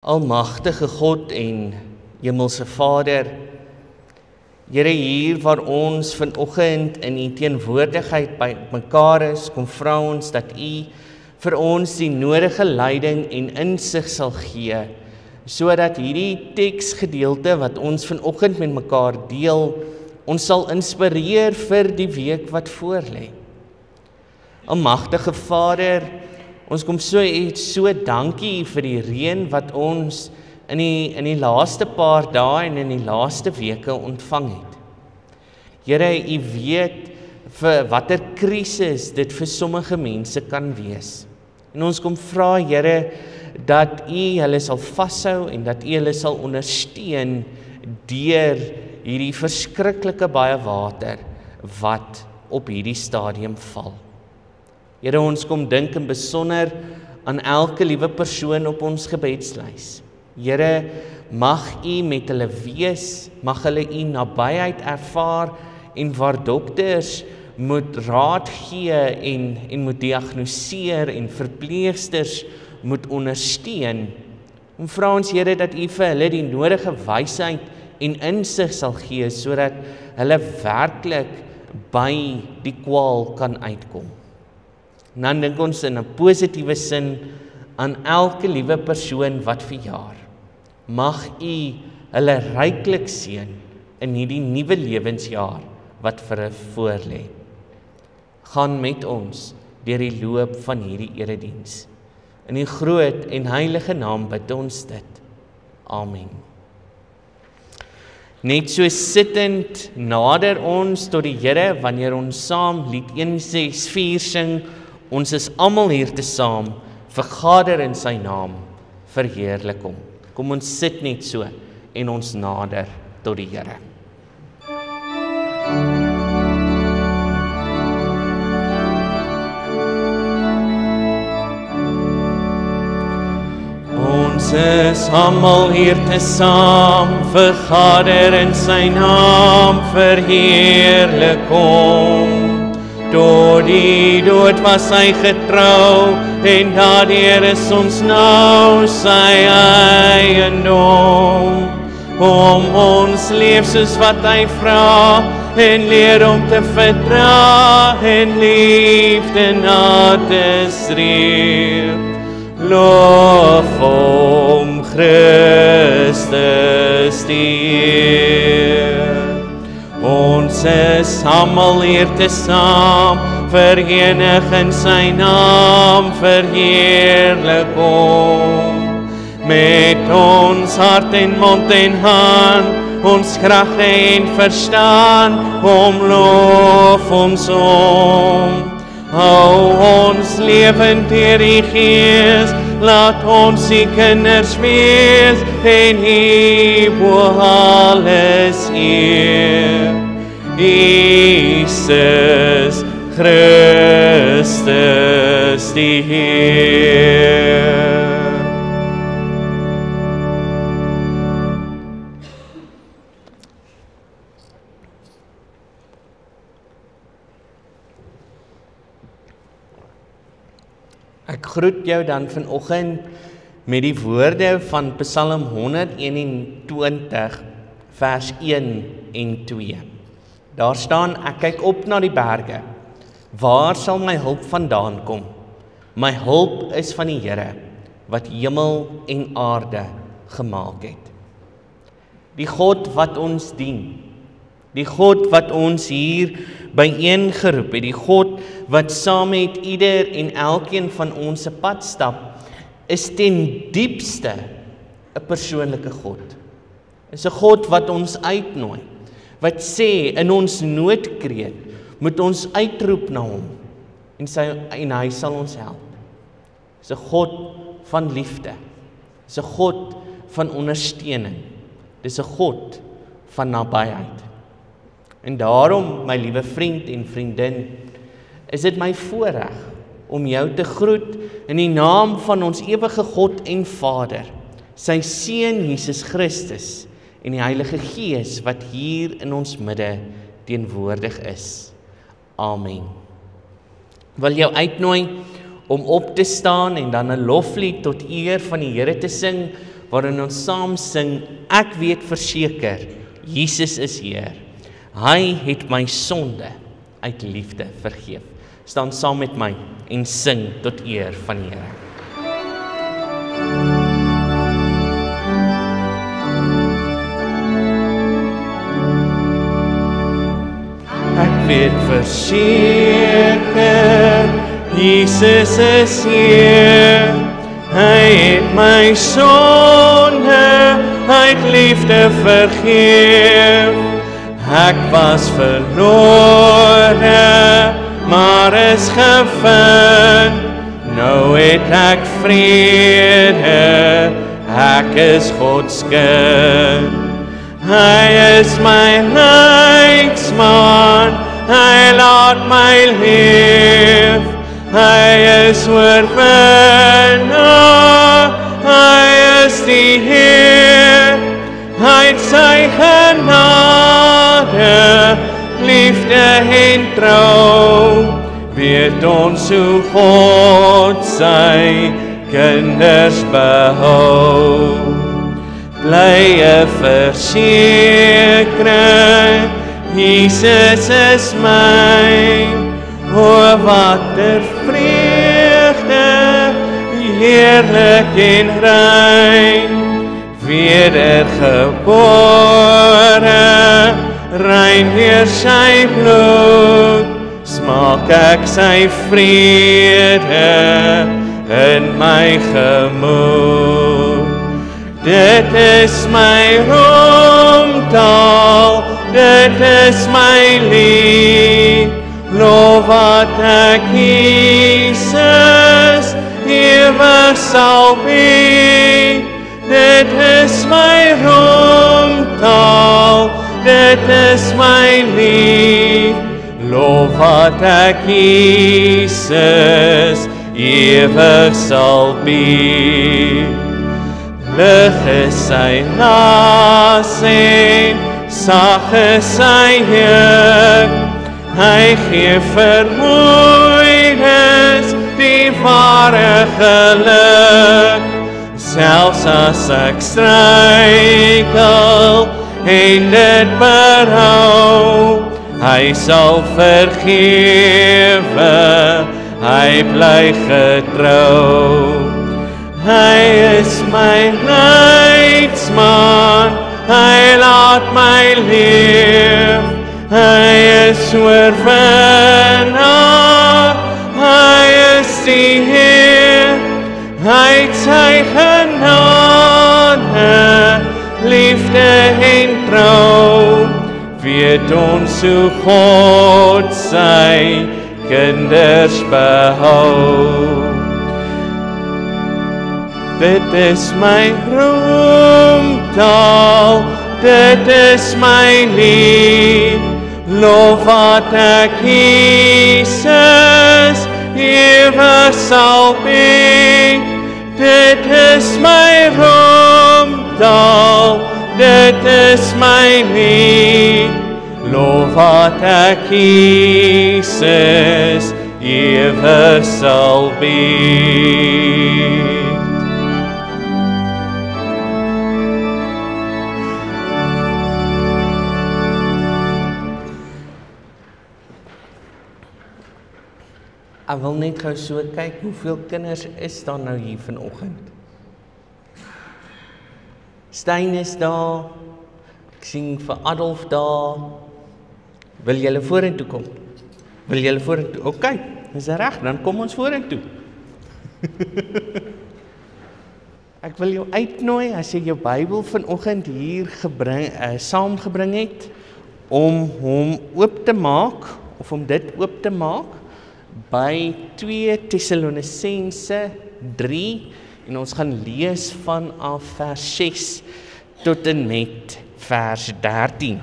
Almagtige God en Hemelse Vader, Here, hier waar ons vanoggend in U teenwoordigheid by mekaar is, kom vra ons dat U vir ons die nodige leiding en insig sal gee, sodat hierdie teksgedeelte wat ons vanoggend met mekaar deel, ons sal inspireer vir die week wat voorlê. Almagtige Vader, ons kom so dankie vir die reën wat ons in die laaste paar dae en in die laaste weke ontvang het. Here, U weet vir watter krisis dit vir sommige mense kan wees. En ons kom vra, Here, dat U hulle sal vashou en dat U hulle sal ondersteun deur hierdie verskriklike baie water wat op hierdie stadium val. Here, ons kom dink in besonder aan elke liewe persoon op ons gebedslys. Here, mag U met hulle wees, mag hulle U nabyheid ervaar en waar dokters moet raad gee en moet diagnoseer en verpleegsters moet ondersteun. En vra ons, Here, dat U vir hulle die nodige wysheid en insig sal gee sodat hulle werklik by die kwaal kan uitkom. En dan dink ons in 'n positiewe sin aan elke liewe persoon wat verjaar. Mag U hulle ryklik seën in hierdie nuwe lewensjaar wat vir hulle voorlê. Gaan met ons deur die loop van hierdie erediens. In die groot en heilige naam bid ons dit. Amen. Net so sittend nader ons tot die Here wanneer ons saam lied 164 sing. Ons is almal hier te saam, vergader in sy naam, verheerlik hom. Kom ons sit net so en ons nader tot die Here. Ons is almal hier te saam, vergader in sy naam, verheerlik hom. Door die dood was hy getrou, en daardeur is ons nou sy eiendom. Om ons leef soos wat hy vra, en leer om te vertra, en liefde na te streef. Loof hom Christus die Heer. Ons is almal hier te saam, verenig in sy naam, verheerlik hom. Met ons hart en mond en hand, ons krag en verstaan, hom loof ons om. Hou ons lewend deur die Gees, laat ons die kinders wees, en U bo alles eer. Jesus Christus die Heer. Ek groet jou dan vanoggend met die woorde van Psalm 121 vers 1 en 2. Daar staan, ek kyk op na die berge. Waar sal my hulp vandaan kom? My hulp is van die Here, wat hemel en aarde gemaak het. Die God wat ons dien, die God wat ons hier byeengeroep het, die God wat saam met ieder en elkeen van ons se pad stap, is ten diepste 'n persoonlike God. Is 'n God wat ons uitnooi, wat sê in ons noodkreet moet ons uitroep na hom en hy sal ons help. Is 'n God van liefde. Is 'n God van ondersteuning. Dis 'n God van nabyheid. En daarom, my liewe vriend en vriendin, is dit my voorreg om jou te groet in die naam van ons ewige God en Vader, sy Seun Jesus Christus en die Heilige Gees wat hier in ons midde teenwoordig is. Amen. Ek wil jou uitnooi om op te staan en dan 'n loflied tot eer van die Here te sing, waarin ons saam sing, ek weet verseker, Jesus is Heer. Hy het my sonde uit liefde vergeef. Staan saam met my en sing tot eer van die Here. Ek weet verseker, Jesus is Heer. Hy het my sonde uit liefde vergeef. Ek was verlore, maar is gevind. Nou het ek vrede, ek is Gods kind. Hy is my leidsman, hy laat my leef. Hy is oorwinnaar, hy is die Heer. Hy het sy genade, liefde en trou. Weet ons hoe God sy kinders behou. Blye versekering, Jesus is myn. O watter vreugde, heerlik en rein. Wedergebore, rein weer sy bloed. Smaak ek sy vrede in my gemoed. Dit is my roemtaal, dit is my lied. Loof wat ek Jesus ewig sal bied. Dit is my roemtaal, dit is my lied. Loof wat ek Jesus ewig sal bied. Lig is sy las en sag is sy juk. Hy gee vermoeienis die ware geluk. Selfs as ek struikel en dit berou, hy sal vergewe, hy bly getrou. Hy is my leidsman, hy laat my leef. Hy is oorwinnaar, hy is die Heer. Hy het sy genade, liefde en trou. Weet ons hoe God sy kinders behou. Dit is my roemtaal, dit is my lied. Loof wat ek Jesus ewig sal bied. Dit is my roemtaal, dit is my lied. Loof wat ek Jesus ewig sal bied. Ek wil net gou so kyk, hoeveel kinders is daar nou hier vanoggend? Stein is daar, ek sien vir Adolf daar. Wil julle vorentoe kom? Wil julle vorentoe? Ok, is reg, dan kom ons vorentoe. Ek wil jou uitnooi, as jy jou Bybel vanoggend hier saamgebring het, om hom oop te maak, of om dit oop te maak, by 2 Tessalonisense 3 en ons gaan lees vanaf vers 6 tot en met vers 13.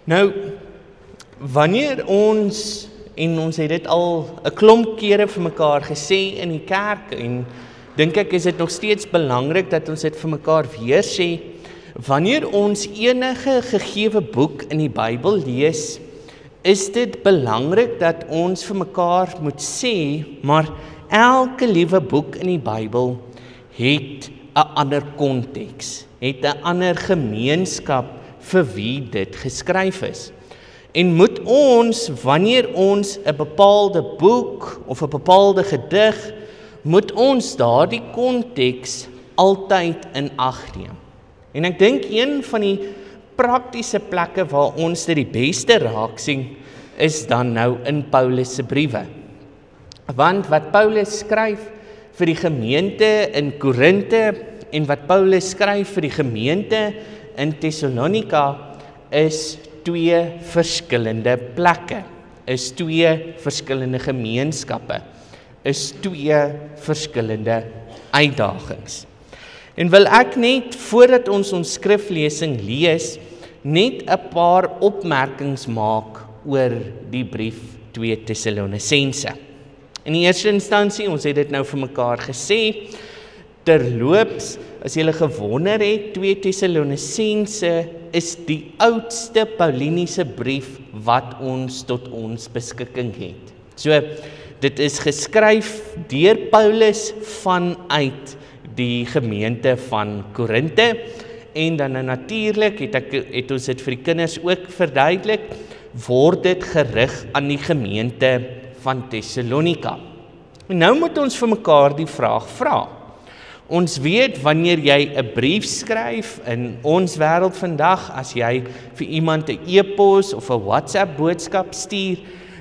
Nou, wanneer ons, en ons het dit al 'n klomp kere vir mekaar gesê in die kerk, en dink ek is dit nog steeds belangrik dat ons dit vir mekaar weer sê, wanneer ons enige gegewe boek in die Bybel lees, is dit belangrik dat ons vir mekaar moet sê, maar elke liewe boek in die Bybel het 'n ander konteks, het 'n ander gemeenskap vir wie dit geskryf is. En moet ons, wanneer ons 'n bepaalde boek of 'n bepaalde gedig, moet ons daardie konteks altyd in ag neem. En ek dink een van die praktiese plekke waar ons dit die beste raak sien, is dan nou in Paulus se briewe. Want wat Paulus skryf vir die gemeente in Korinte en wat Paulus skryf vir die gemeente in Thessalonika is twee verskillende plekke, is twee verskillende gemeenskappe, is twee verskillende uitdagings. En wil ek net, voordat ons skriflesing lees, net 'n paar opmerkings maak oor die brief 2 Tessalonisense. In die eerste instansie, ons het dit nou vir mekaar gesê, terloops, as julle gewonder het, 2 Tessalonisense is die oudste Pauliniese brief wat ons tot ons beskikking het. So, dit is geskryf deur Paulus vanuit die gemeente van Korinte, en dan natuurlik het ons dit vir die kinders ook verduidelik, word dit gerig aan die gemeente van Thessalonika. En nou moet ons vir mekaar die vraag vra. Ons weet wanneer jy 'n brief skryf in ons wêreld vandag, as jy vir iemand 'n e-pos of 'n WhatsApp boodskap stuur,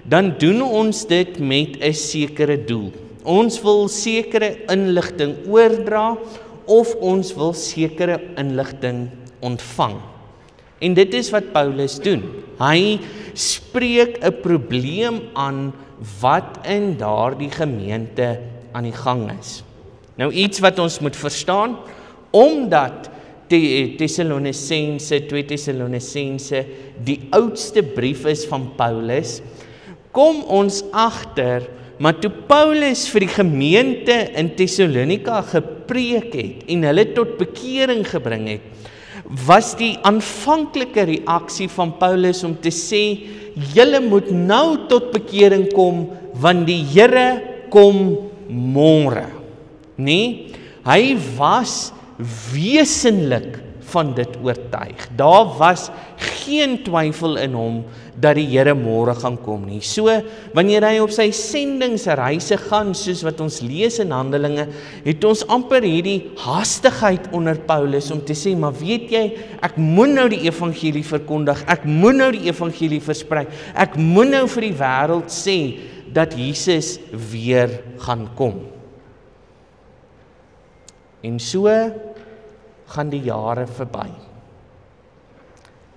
dan doen ons dit met 'n sekere doel. Ons wil sekere inligting oordra of ons wil sekere inligting ontvang. En dit is wat Paulus doen. Hy spreek 'n probleem aan wat in daardie gemeente aan die gang is. Nou iets wat ons moet verstaan, omdat 2 Tessalonisense die oudste brief is van Paulus, kom ons agter, maar toe Paulus vir die gemeente in Thessalonika gepreek het en hulle tot bekering gebring het, was die aanvanklike reaksie van Paulus om te sê, julle moet nou tot bekering kom, want die Here kom môre. Nee, hy was wesenlik van dit oortuig. Daar was geen twyfel in hom dat die Here môre gaan kom nie. So, wanneer hy op sy sendingsreise gaan, soos wat ons lees in Handelinge, het ons amper hierdie haastigheid onder Paulus om te sê, maar weet jy, ek moet nou die evangelie verkondig, ek moet nou die evangelie versprei, ek moet nou vir die wêreld sê, dat Jesus weer gaan kom. En so gaan die jare verby.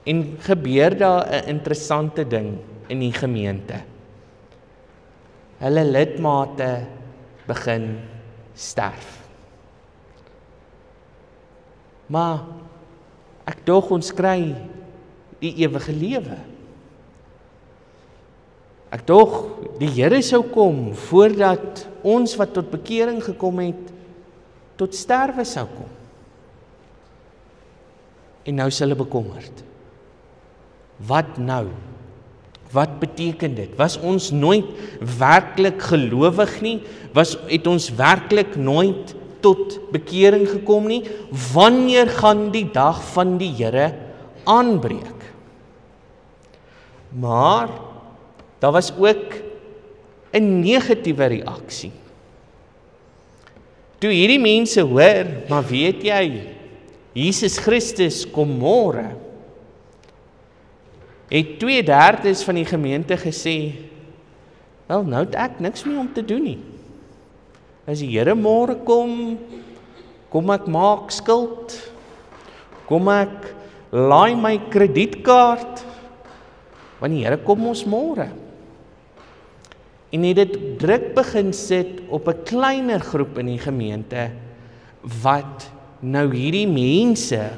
En gebeur daar 'n interessante ding in die gemeente. Hulle lidmate begin sterf. Maar ek dog ons kry die ewige lewe. Ek dog die Here sou kom voordat ons wat tot bekering gekom het, tot sterwe sou kom. En nou is hulle bekommerd. Wat nou? Wat beteken dit? Was ons nooit werklik gelowig nie? Het ons werklik nooit tot bekering gekom nie? Wanneer gaan die dag van die Here aanbreek? Maar daar was ook 'n negatiewe reaksie. Toe hierdie mense hoor, maar weet jy, Jesus Christus kom môre, het 2/3 van die gemeente gesê, wel, nou het ek niks meer om te doen nie. As die Here môre kom ek maak skuld, kom ek laai my kredietkaart, want die Here kom ons môre. En het dit druk begin sit op 'n kleiner groep in die gemeente, wat nou hierdie mense,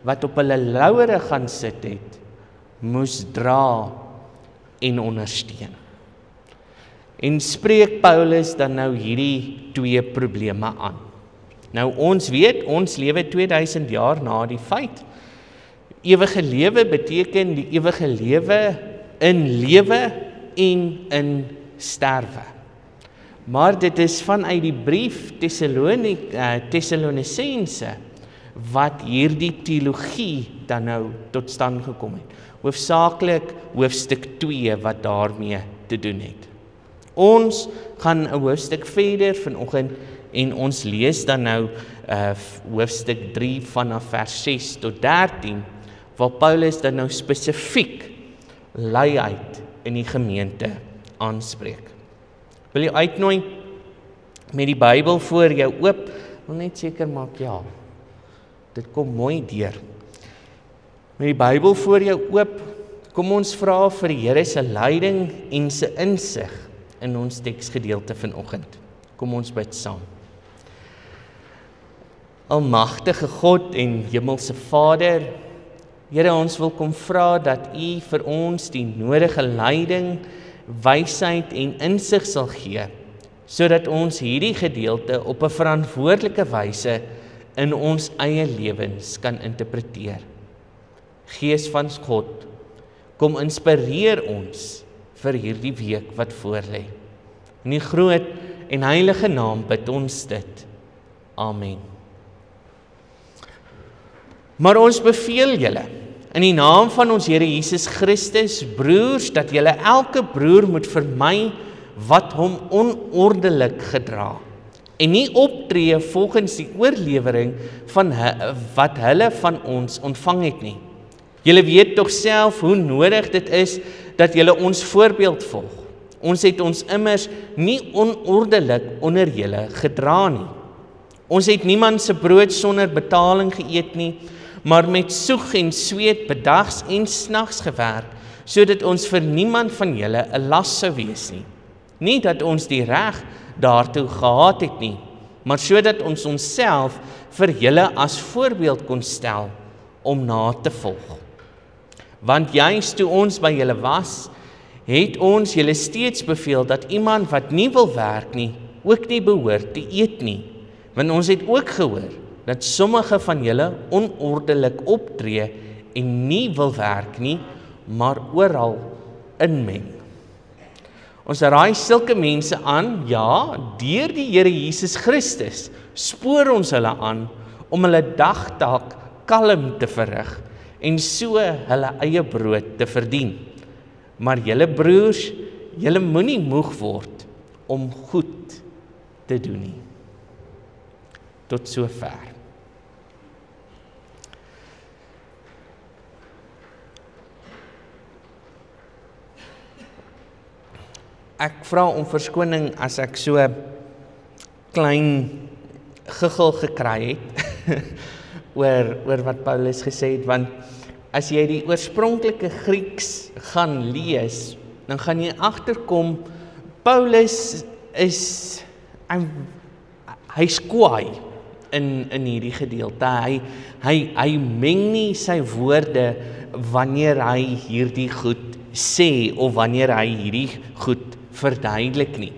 wat op hulle lauwere gaan sit het, moes dra en ondersteun. En spreek Paulus dan nou hierdie twee probleme aan. Nou ons weet, ons lewe 2000 jaar na die feit, ewige lewe beteken die ewige lewe in lewe en in sterwe. Maar dit is vanuit die brief Tessalonisense wat hierdie teologie dan nou tot stand gekom het. Hoofsaaklik hoofstuk 2 wat daarmee te doen het. Ons gaan 'n hoofstuk verder vanoggend en ons lees dan nou hoofstuk 3 vanaf vers 6 tot 13, waar Paulus dan nou spesifiek luiheid in die gemeente aanspreek. Wil jy uitnooi met die Bybel voor jou oop? Wil net seker maak, ja, dit kom mooi deur. Met die Bybel voor jou oop, kom ons vra vir die Here se leiding en se insig in ons teksgedeelte vanoggend. Kom ons bid saam. Almagtige God en hemelse Vader, Here, ons wil kom vra dat U vir ons die nodige leiding, wysheid en insig sal gee, sodat ons hierdie gedeelte op 'n verantwoordelike wyse in ons eie lewens kan interpreteer. Gees van God, kom inspireer ons vir hierdie week wat voorlê. In die groot en heilige naam bid ons dit. Amen. Maar ons beveel julle, in die naam van ons Here Jesus Christus, broers, dat julle elke broer moet vermy wat hom onordelik gedra, en nie optree volgens die oorlewering van wat hulle van ons ontvang het nie. Julle weet tog self hoe nodig dit is dat julle ons voorbeeld volg. Ons het ons immers nie onordelik onder julle gedra nie. Ons het niemand se brood sonder betaling geëet nie, maar met soeg en sweet bedags en snags gewerk, sodat ons vir niemand van julle 'n las sou wees nie. Nie dat ons die reg daartoe gehad het nie, maar sodat ons onsself vir julle as voorbeeld kon stel om na te volg. Want juist toe ons by julle was, het ons julle steeds beveel dat iemand wat nie wil werk nie, ook nie behoort te eet nie. Want ons het ook gehoor dat sommige van julle onordelik optree en nie wil werk nie, maar oral inmeng. Ons raai sulke mense aan, ja, deur die Here Jesus Christus spoor ons hulle aan om hulle dagtaak kalm te verrig en so hulle eie brood te verdien. Maar julle broers, julle moenie moeg word om goed te doen nie. Tot sover. Ek vra om verskoning as ek so klein giggel gekry het oor wat Paulus gesê het, want as jy die oorspronklike Grieks gaan lees, dan gaan jy agterkom Paulus is hy's kwaai in hierdie gedeelte. Hy meng nie sy woorde wanneer hy hierdie goed sê of wanneer hy hierdie goed verduidelik nie.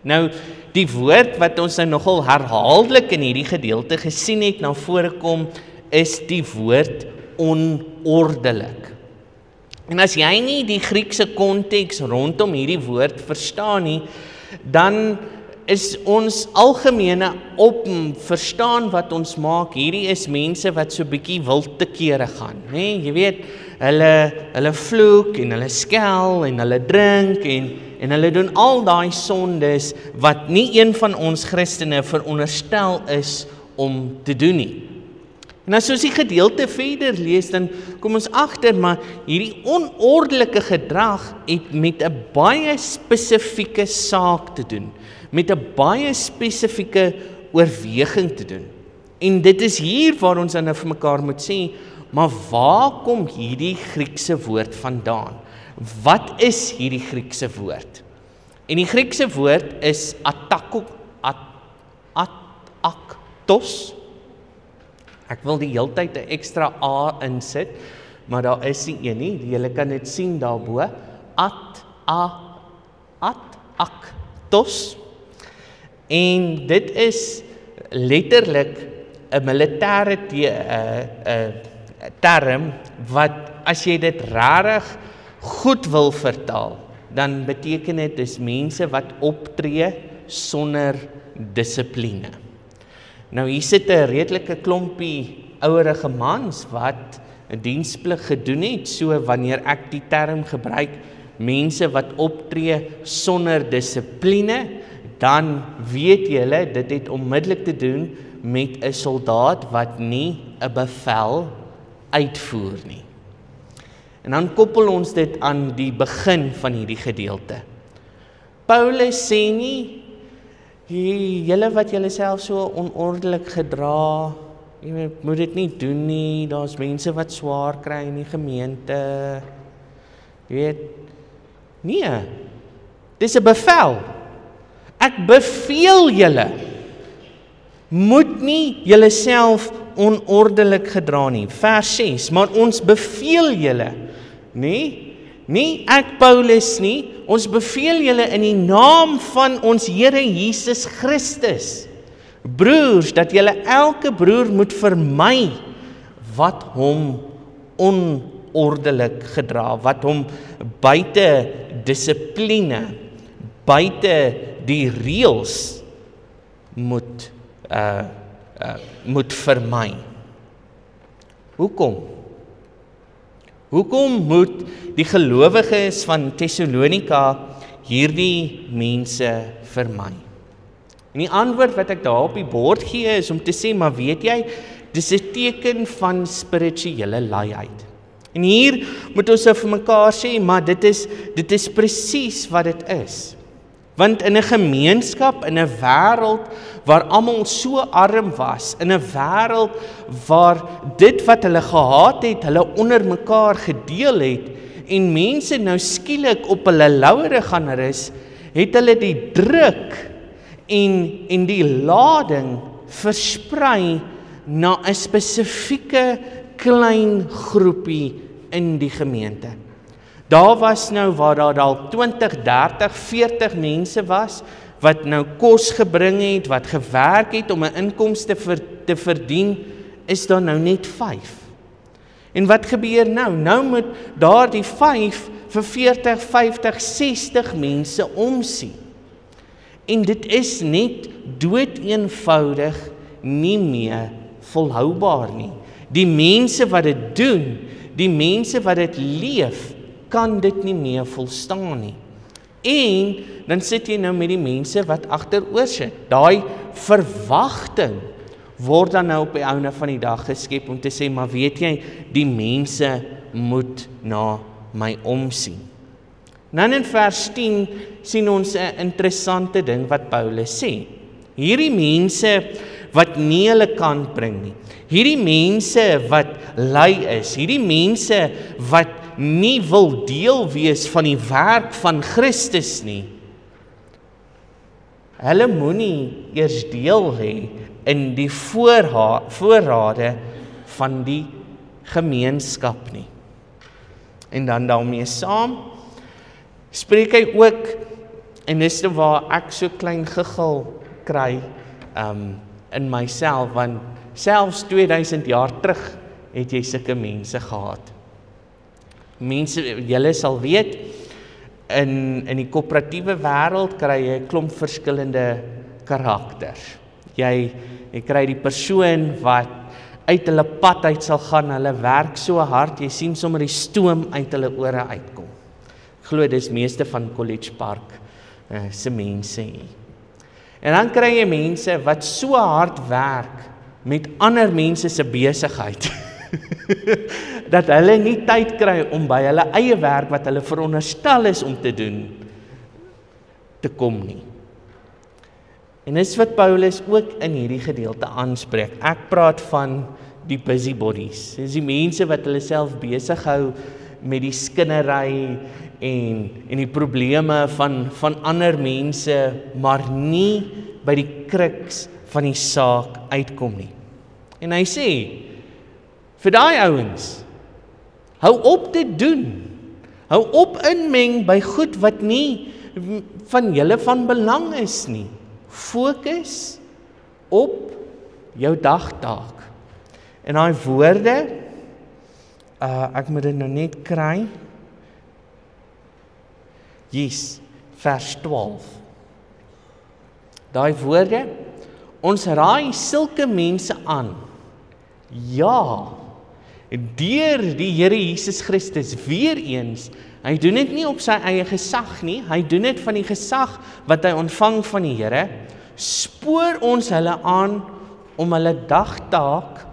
Nou, die woord wat ons nou nogal herhaaldelik in hierdie gedeelte gesien het na vore kom, is die woord onordelik. En as jy nie die Griekse konteks rondom hierdie woord verstaan nie, dan is ons algemene verstaan wat ons maak, hierdie is mense wat so bietjie wild te kere gaan, né? Jy weet, hulle vloek en hulle skel en hulle drink en hulle doen al daai sondes wat nie een van ons Christene veronderstel is om te doen nie. En as ons die gedeelte verder lees, dan kom ons agter, maar hierdie onordelike gedrag het met 'n baie spesifieke saak te doen, met 'n baie spesifieke oorweging te doen. En dit is hier waar ons dan vir mekaar moet sê, maar waar kom hierdie Griekse woord vandaan? Wat is hierdie Griekse woord? En die Griekse woord is aktos. Ek wil die heeltyd 'n ekstra A insit, maar daar is nie een nie. Julle kan dit sien daarbo. Aktos. En dit is letterlik 'n militêre term wat as jy dit regtig goed wil vertaal, dan beteken dit is mense wat optree sonder dissipline. Nou hier sit 'n redelike klompie ouerige mans wat 'n diensplig gedoen het, so wanneer ek die term gebruik, mense wat optree sonder dissipline, dan weet julle, dit het onmiddellik te doen met 'n soldaat wat nie 'n bevel uitvoer nie. En dan koppel ons dit aan die begin van hierdie gedeelte. Paulus sê nie, julle wat julle self so onordelik gedra, jy moet dit nie doen nie, daar's mense wat swaar kry in die gemeente. Jy weet, nee, dis 'n bevel. Ek beveel julle, moet nie julle self onordelik gedra nie. Vers 6, maar ons beveel julle, nie ek Paulus nie, ons beveel julle in die naam van ons Here Jesus Christus, broers, dat julle elke broer moet vermy wat hom onordelik gedra, wat hom buite dissipline, buite die reëls moet vermy. Hoekom? Hoekom moet die gelowiges van Thessalonika hierdie mense vermy? En die antwoord wat ek daar op die bord gee is om te sê, maar weet jy, dis 'n teken van spirituele laaiheid. En hier moet ons vir mekaar sê, maar dit is presies wat dit is. Want in 'n gemeenskap, in 'n wêreld waar almal so arm was, in 'n wêreld waar dit wat hulle gehad het, hulle onder mekaar gedeel het, en mense nou skielik op hulle lauwere gaan rus, het hulle die druk en die lading versprei na 'n spesifieke klein groepie in die gemeente. Daar was nou waar daar dalk 20, 30, 40 mense was, wat nou kos gebring het, wat gewerk het om 'n inkomste te verdien, is daar nou net 5. En wat gebeur nou? Nou moet daardie 5 vir 40, 50, 60 mense omsien. En dit is net doeteenvoudig nie meer volhoubaar nie. Die mense wat dit doen, die mense wat dit leef, kan dit nie meer volstaan nie. En dan sit jy nou met die mense wat agteroor sit. Daai verwagting word dan nou op die einde van die dag geskep om te sê, maar weet jy, die mense moet na my omsien. Dan in vers 10 sien ons 'n interessante ding wat Paulus sê. Hierdie mense wat nie hulle kant bring nie, hierdie mense wat lui is, hierdie mense wat nie wil deel wees van die werk van Christus nie, hulle moenie eers deel hê in die voorrade van die gemeenskap nie. En dan daarmee saam spreek hy ook, en dis waar ek so klein gegil kry in myself, want selfs 2000 jaar terug het jy sulke mense gehad. Mense, julle sal weet, in die koöperatiewe wêreld kry jy 'n klomp verskillende karakters. Jy kry die persoon wat uit hulle pad uit sal gaan, hulle werk so hard, jy sien sommer die stoom uit hulle ore uitkom. Ek glo dis meeste van College Park se mense hier. En dan kry jy mense wat so hard werk met ander mense se besigheid, dat hulle nie tyd kry om by hulle eie werk wat hulle veronderstel is om te doen, te kom nie. En dis wat Paulus ook in hierdie gedeelte aanspreek. Ek praat van die busybodies. Dis die mense wat hulle self besig hou met die skinnery en die probleme van ander mense, maar nie by die kruks van die saak uitkom nie. En hy sê, vir daai ouens, hou op dit doen. Hou op inmeng by goed wat nie van julle van belang is nie. Fokus op jou dagtaak. En daai woorde ek moet dit nou net kry. Yes, vers 12. Daai woorde, ons raai sulke mense aan. Ja, deur die Here Jesus Christus, weer eens, hy doen dit nie op sy eie gesag nie, hy doen dit van die gesag wat hy ontvang van die Here, spoor ons hulle aan om hulle dagtaak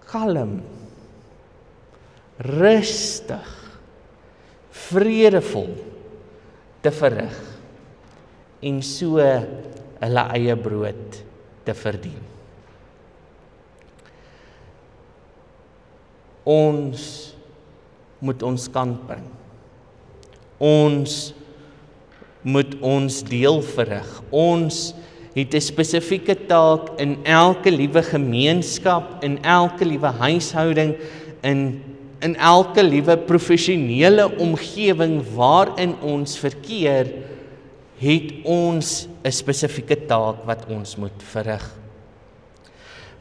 kalm, rustig, vredevol te verrig en so hulle eie brood te verdien. Ons moet ons kant bring. Ons moet ons deel verrig. Ons het 'n spesifieke taak in elke liewe gemeenskap, in elke liewe huishouding, in elke liewe professionele omgewing waarin ons verkeer, het ons 'n spesifieke taak wat ons moet verrig.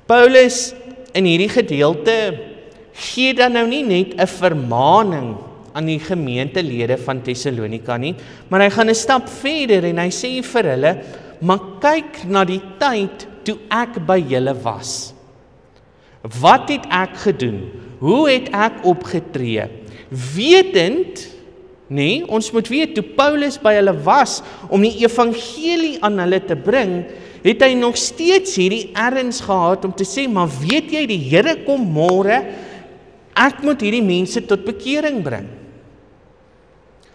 Paulus in hierdie gedeelte gee dan nou nie net 'n vermaaning aan die gemeentelede van Thessalonika nie, maar hy gaan 'n stap verder en hy sê vir hulle, maar kyk na die tyd toe ek by julle was. Wat het ek gedoen? Hoe het ek opgetree? Wetend, nee, ons moet weet, toe Paulus by hulle was om die evangelie aan hulle te bring, het hy nog steeds hierdie erns gehad om te sê, maar weet jy, die Here kom môre, ek moet hierdie mense tot bekering bring.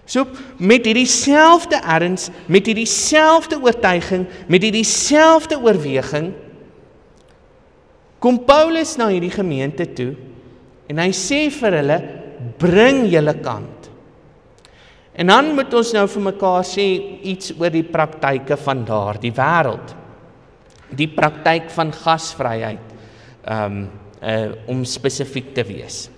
So, met hierdie selfde erns, met hierdie selfde oortuiging, met hierdie selfde oorweging, kom Paulus na hierdie gemeente toe, en hy sê vir hulle, bring julle kant. En dan moet ons nou vir mekaar sê iets oor die praktyke van daardie wêreld. Die praktyk van gasvryheid, om spesifiek te wees.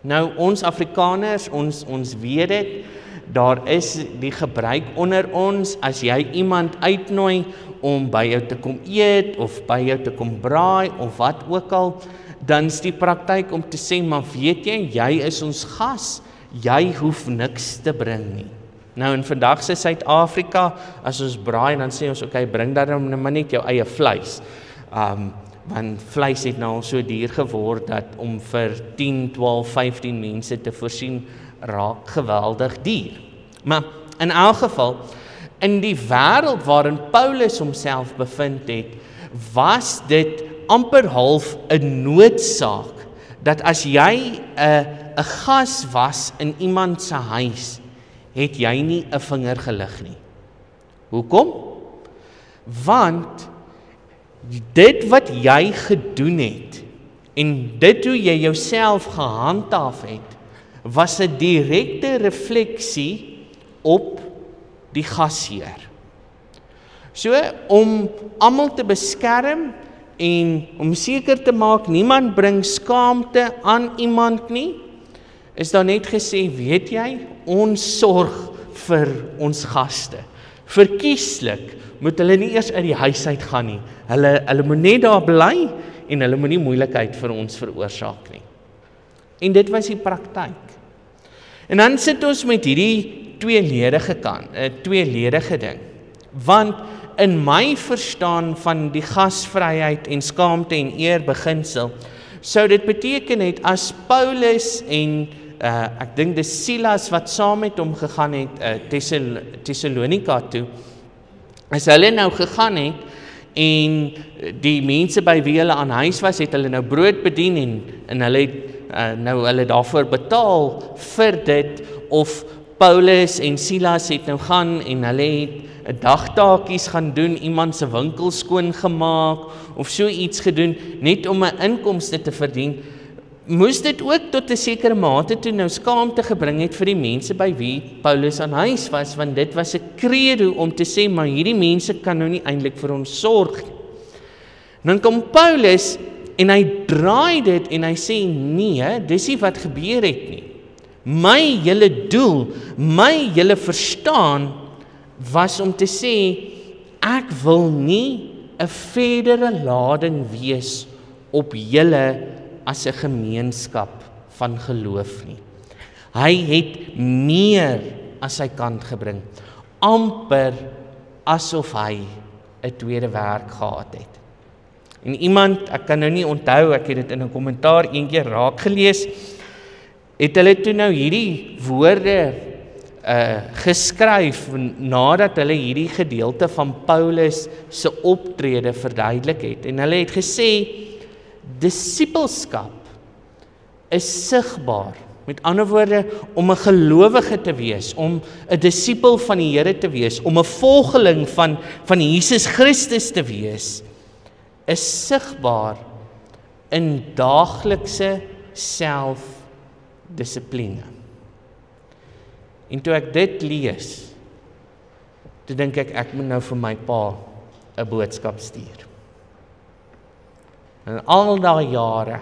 Nou, ons Afrikaners, ons weet dit, daar is die gebruik onder ons, as jy iemand uitnooi om by jou te kom eet, of by jou te kom braai, of wat ook al, dan is die praktyk om te sê, maar weet jy, jy is ons gas, jy hoef niks te bring nie. Nou in vandag se Suid-Afrika, as ons braai, dan sê ons, okay, bring dan maar net jou eie vleis. Want vleis het nou al so duur geword, dat om vir 10, 12, 15 mense te voorsien, raak geweldig duur. Maar in elk geval, in die wêreld waarin Paulus homself bevind het, was dit amper half 'n noodsaak, dat as jy 'n gas was in iemand se huis, het jy nie 'n vinger gelig nie. Hoekom? Want dit wat jy gedoen het, en dit hoe jy jouself gehandhaaf het, was 'n direkte refleksie op die gasheer. So, om almal te beskerm, en om seker te maak, niemand bring skaamte aan iemand nie, is daar net gesê, weet jy, ons sorg vir ons gaste. Verkieslik moet hulle nie eers uit die huis uit gaan nie. Hulle moet net daar bly, en hulle moet nie moeilikheid vir ons veroorsaak nie. En dit was die praktyk. En dan sit ons met hierdie tweeledige ding. Want in my verstaan van die gasvryheid en skaamte en eer beginsel, sou dit beteken het, as Paulus en ek dink dis Silas wat saam met hom gegaan het, Thessalonika toe, as hulle nou gegaan het, en die mense by wie hulle aan huis was, het hulle nou brood bedien, en hulle het hulle daarvoor betaal vir dit, of Paulus en Silas het nou gaan, en hulle het dagtaakies gaan doen, iemand se winkel skoon gemaak, of so iets gedoen, net om 'n inkomste te verdien, moes dit ook tot 'n sekere mate toe nou skaamte gebring het vir die mense by wie Paulus aan huis was, want dit was 'n credo om te sê, maar hierdie mense kan nou nie eintlik vir ons sorg. Dan kom Paulus, en hy draai dit, en hy sê, nee, dis nie wat gebeur het nie. My hele doel, my hele verstaan, was om te sê, ek wil nie 'n verdere lading wees op julle as 'n gemeenskap van geloof nie. Hy het meer as sy kant gebring, amper asof hy 'n tweede werk gehad het. En iemand, ek kan nou nie onthou, ek het dit in 'n kommentaar een keer raak gelees, het hulle toe nou hierdie woorde geskryf nadat hulle hierdie gedeelte van Paulus se optrede verduidelik het. En hulle het gesê, disippelskap is sigbaar. Met ander woorde, om 'n gelowige te wees, om 'n disipel van die Here te wees, om 'n volgeling van Jesus Christus te wees, is sigbaar in daaglikse selfdissipline. En toe ek dit lees, toe dink ek moet nou vir my pa 'n boodskap stuur. En al daai jare,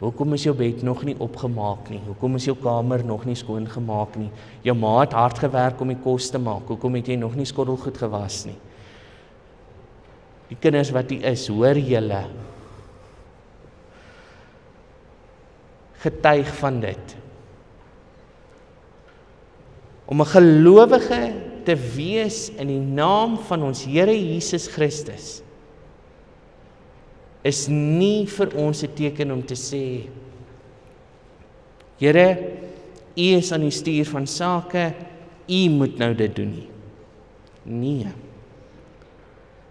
hoekom is jou bed nog nie opgemaak nie? Hoekom is jou kamer nog nie skoon gemaak nie? Jou ma het hard gewerk om die kos te maak. Hoekom het jy nog nie skottelgoed gewas nie? Die kinders wat hier is, hoor julle getuig van dit. Om 'n gelowige te wees in die naam van ons Here Jesus Christus is nie vir ons 'n teken om te sê, Here, U is aan die stuur van sake, U moet nou dit doen nie. Nee.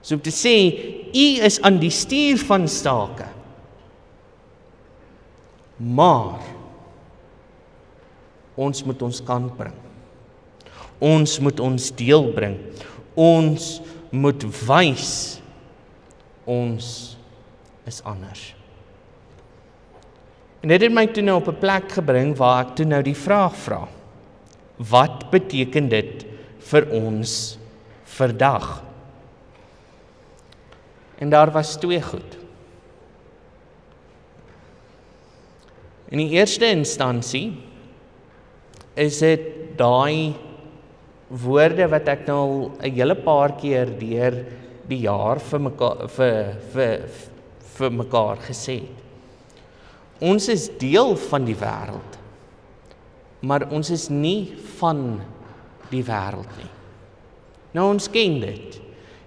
So om te sê, U is aan die stuur van sake, maar ons moet ons kant bring. Ons moet ons deel bring. Ons moet wys, ons is anders. En dit het my toe nou op 'n plek gebring waar ek toe nou die vraag vra. Wat beteken dit vir ons vandag? En daar was twee goed. In die eerste instansie is dit daai woorde wat ek nou al 'n hele paar keer deur die jaar vir mekaar gesê het. Ons is deel van die wêreld, maar ons is nie van die wêreld nie. Nou ons ken dit.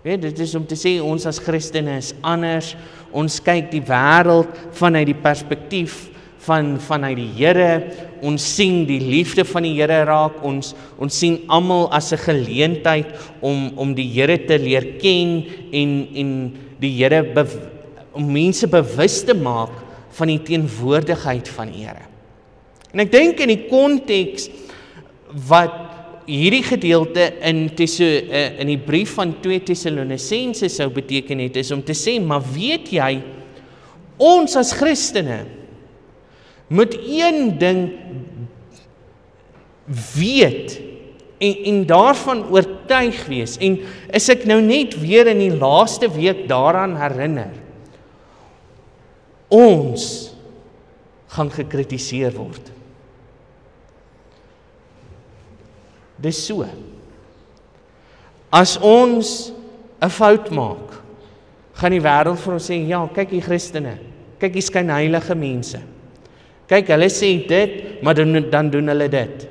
Dit is om te sê ons as Christene is anders. Ons kyk die wêreld vanuit die perspektief vanuit die Here. Ons sien die liefde van die Here raak. Ons sien almal as 'n geleentheid om die Here te leer ken en die Here om mense bewus te maak van die teenwoordigheid van die Here. En ek dink in die konteks wat hierdie gedeelte in die brief van 2 Tessalonisense sou beteken het, is om te sê, maar weet jy, ons as Christene moet een ding weet en daarvan oortuig wees. En is ek nou net weer in die laaste week daaraan herinner, ons gaan gekritiseer word. Dis so. As ons 'n fout maak, gaan die wêreld vir ons sê, ja, kyk die Christene, kyk die skynheilige mense. Kyk, hulle sê dit, maar dan doen hulle dit.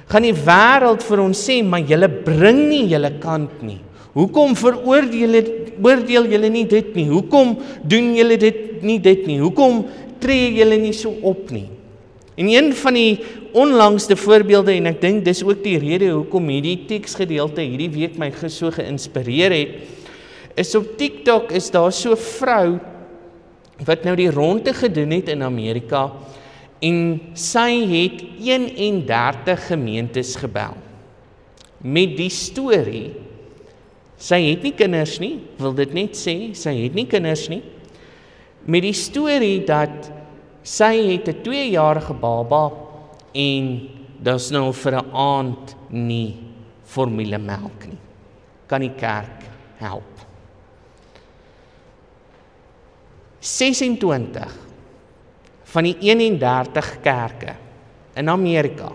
Gaan die wêreld vir ons sê, maar julle bring nie julle kant nie. Hoekom oordeel julle nie dit nie? Hoekom doen julle dit nie? Hoekom tree julle nie so op nie? En een van die onlangste voorbeelde, en ek dink dis ook die rede hoekom hierdie teksgedeelte hierdie week my so geïnspireer het, is op TikTok is daar so 'n vrou wat nou die ronde gedoen het in Amerika, en sy het 31 gemeentes gebel. Met die storie, sy het nie kinders nie, wil dit net sê, sy het nie kinders nie, met die storie dat sy het 'n 2-jarige baba, en daar's nou vir 'n aand nie formulemelk nie. Kan die kerk help? 26 van die 31 kerke in Amerika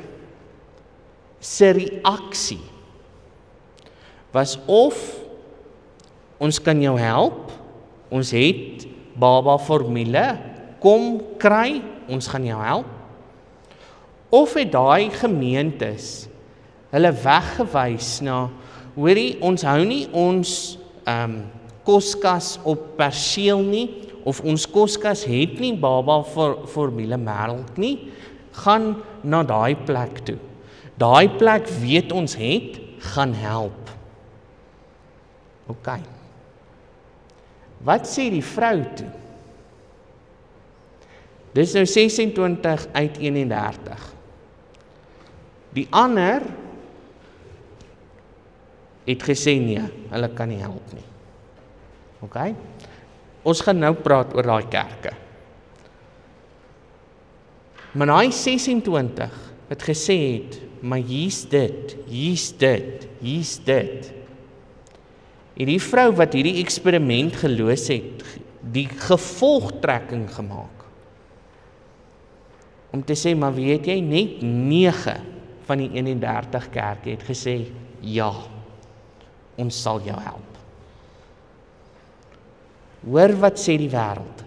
se reaksie was of ons kan jou help, ons het baba formule, kom kry, ons gaan jou help? Of het daai gemeentes hulle weggewys na, hoorie, ons hou nie ons koskas op perseel nie, of ons koskas het nie baba formulemelk nie, gaan na daai plek toe. Daai plek weet ons het, gaan help. OK. Wat sê die vrou toe? Dis nou 26 uit 31. Die ander het gesê nee, hulle kan nie help nie. OK? Ons gaan nou praat oor daai kerke. Maar daai 26 het gesê het, maar hier's dit, hier's dit, hier's dit. En die vrou wat hierdie eksperiment geloos het, die gevolgtrekking gemaak. Om te sê, maar weet jy, net 9 van die 31 kerke het gesê, ja, ons sal jou help. Hoor wat sê die wêreld.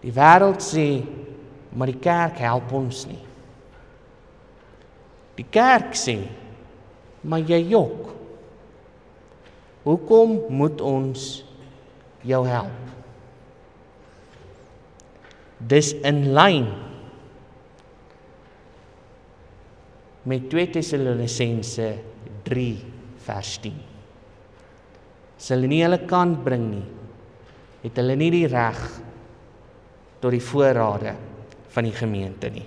Die wêreld sê, maar die kerk help ons nie. Die kerk sê, maar jy jok. Hoekom moet ons jou help? Dis in lyn met 2 Tessalonisense 3 vers 10. As hulle nie hulle kant bring nie, het hulle nie die reg tot die voorrade van die gemeente nie.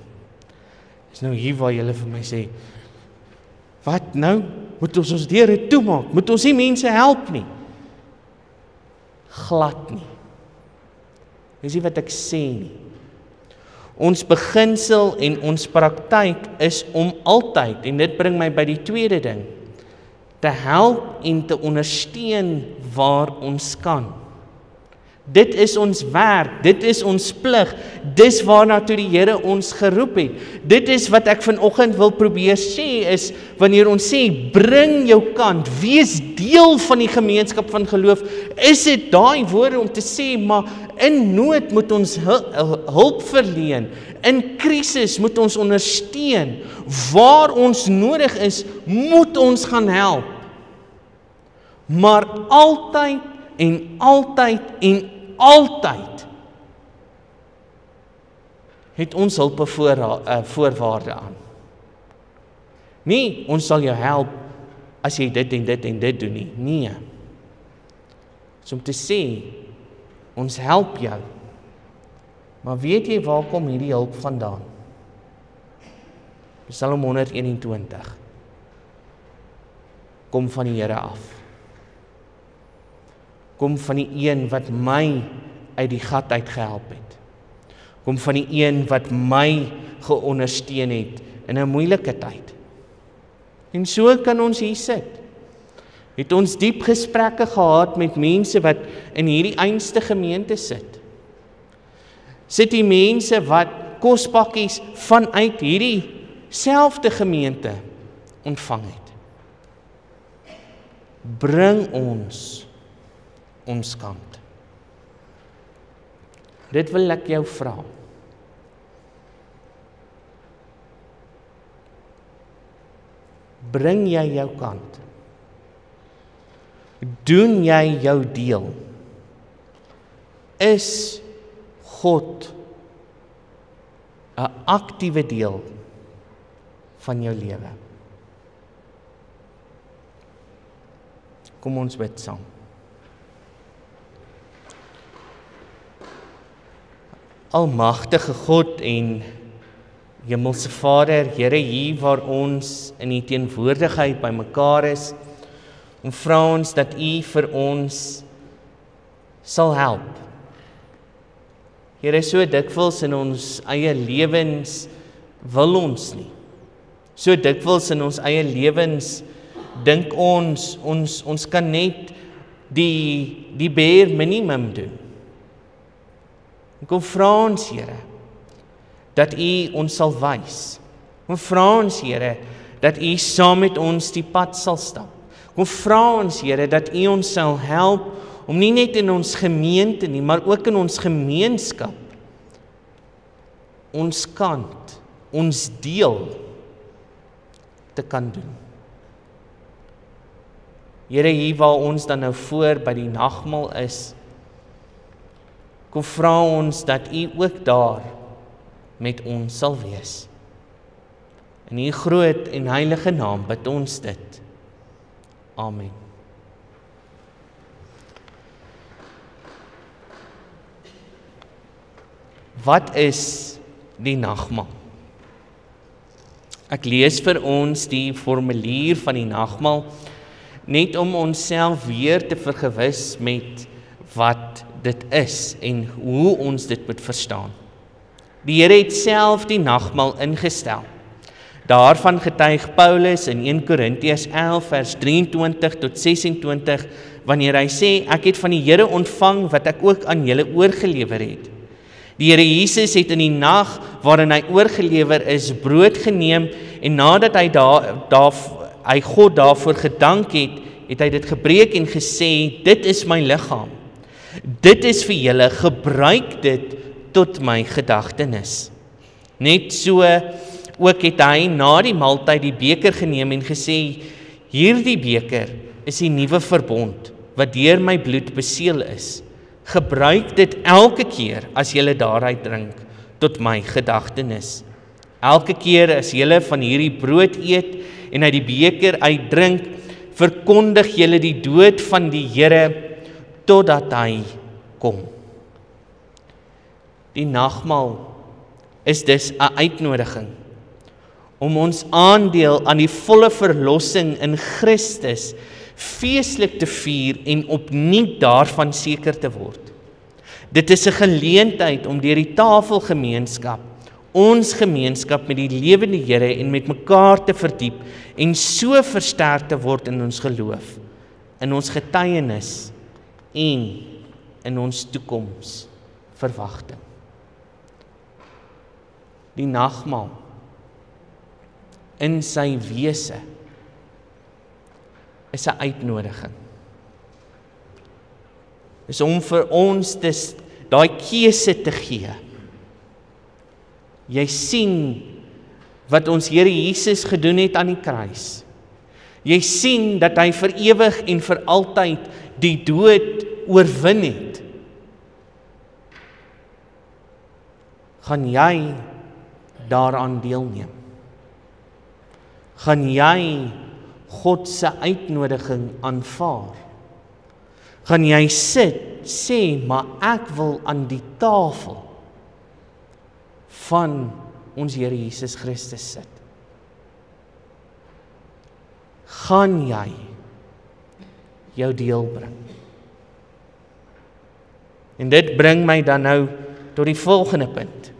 Dis nou hier waar julle vir my sê, wat nou? Moet ons deure toemaak? Moet ons nie mense help nie? Glad nie. Dis nie wat ek sê nie. Ons beginsel en ons praktyk is om altyd, en dit bring my by die tweede ding, te help en te ondersteun waar ons kan. Dit is ons werk, dit is ons plig, dis waarna toe die Here ons geroep het. Dit is wat ek vanoggend wil probeer sê, is wanneer ons sê, bring jou kant, wees deel van die gemeenskap van geloof, is dit daai woorde om te sê, maar in nood moet ons hulp verleen, in krisis moet ons ondersteun, waar ons nodig is, moet ons gaan help. Maar altyd en altyd en altyd het ons hulp 'n voorwaarde aan. Nee, ons sal jou help as jy dit en dit en dit doen nie. Nee. Dis om te sê, ons help jou. Maar weet jy waar kom hierdie hulp vandaan? Psalm 121. Kom van die Here af. Kom van die een wat my uit die gat uit gehelp het. Kom van die een wat my geondersteun het in 'n moeilike tyd. En so kan ons hier sit. Het ons diep gesprekke gehad met mense wat in hierdie einste gemeente sit. Sit die mense wat kospakkies vanuit hierdie selfde gemeente ontvang het. Bring ons kant. Dit wil ek jou vra. Bring jy jou kant? Doen jy jou deel? Is God 'n aktiewe deel van jou lewe? Kom ons bid saam. Almagtige God en Hemelse Vader, Here, hier waar ons in die teenwoordigheid by mekaar is, en vra ons dat U vir ons sal help. Here, so dikwels in ons eie lewens wil ons nie. So dikwels in ons eie lewens dink ons kan net die bare minimum doen. Kom vra ons, Here, dat U ons sal wys. Kom vra ons, Here, dat U saam met ons die pad sal stap. Kom vra ons, Here, dat U ons sal help om nie net in ons gemeente nie, maar ook in ons gemeenskap, ons kant, ons deel te kan doen. Here, hier waar ons dan nou voor by die nagmaal is, kom vra ons dat U ook daar met ons sal wees. In U groot en heilige naam bid ons dit. Amen. Wat is die nagmaal? Ek lees vir ons die formulier van die nagmaal, net om onsself weer te vergewis met wat dit is en hoe ons dit moet verstaan. Die Here het self die nagmaal ingestel. Daarvan getuig Paulus in 1 Korintiërs 11 vers 23 tot 26, wanneer hy sê, ek het van die Here ontvang wat ek ook aan julle oorgelewer het. Die Here Jesus het in die nag waarin hy oorgelewer is, brood geneem en nadat hy God daarvoor gedank het, het hy dit gebreek en gesê, dit is my liggaam. Dit is vir julle, gebruik dit tot my gedagtenis. Net so ook het hy na die maaltyd die beker geneem en gesê, hierdie beker is die nuwe verbond wat deur my bloed beseël is. Gebruik dit elke keer as julle daaruit drink tot my gedagtenis. Elke keer as julle van hierdie brood eet en uit die beker uitdrink, verkondig julle die dood van die Here totdat hy kom. Die nagmaal is dus 'n uitnodiging om ons aandeel aan die volle verlossing in Christus feeslik te vier en opnuut daarvan seker te word. Dit is 'n geleentheid om deur die tafelgemeenskap, ons gemeenskap met die lewende Here en met mekaar te verdiep en so versterk te word in ons geloof, in ons getuienis en in ons toekomsverwagting. Die nagmaal in sy wese is 'n uitnodiging. Is om vir ons daai keuse te gee. Jy sien wat ons Here Jesus gedoen het aan die kruis. Jy sien dat hy vir ewig en vir altyd die dood oorwin het. Gaan jy daaraan deelneem? Gaan jy God se uitnodiging aanvaar? Gaan jy sê, maar ek wil aan die tafel van ons Here Jesus Christus sit? Gaan jy jou deel bring? En dit bring my dan nou tot die volgende punt.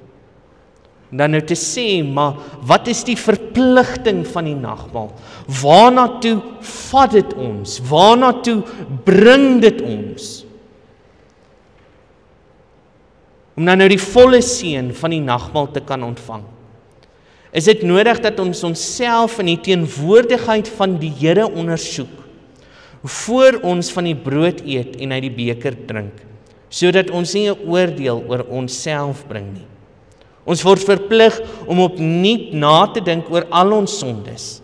Dan nou te sê, maar wat is die verpligting van die nagmaal? Waarna toe vat dit ons? Waarna toe bring dit ons? Om dan nou die volle seën van die nagmaal te kan ontvang, is dit nodig dat ons onsself in die teenwoordigheid van die Here ondersoek, voor ons van die brood eet en uit die beker drink, sodat ons nie 'n oordeel oor onsself bring nie. Ons word verplig om opnuut na te dink oor al ons sondes.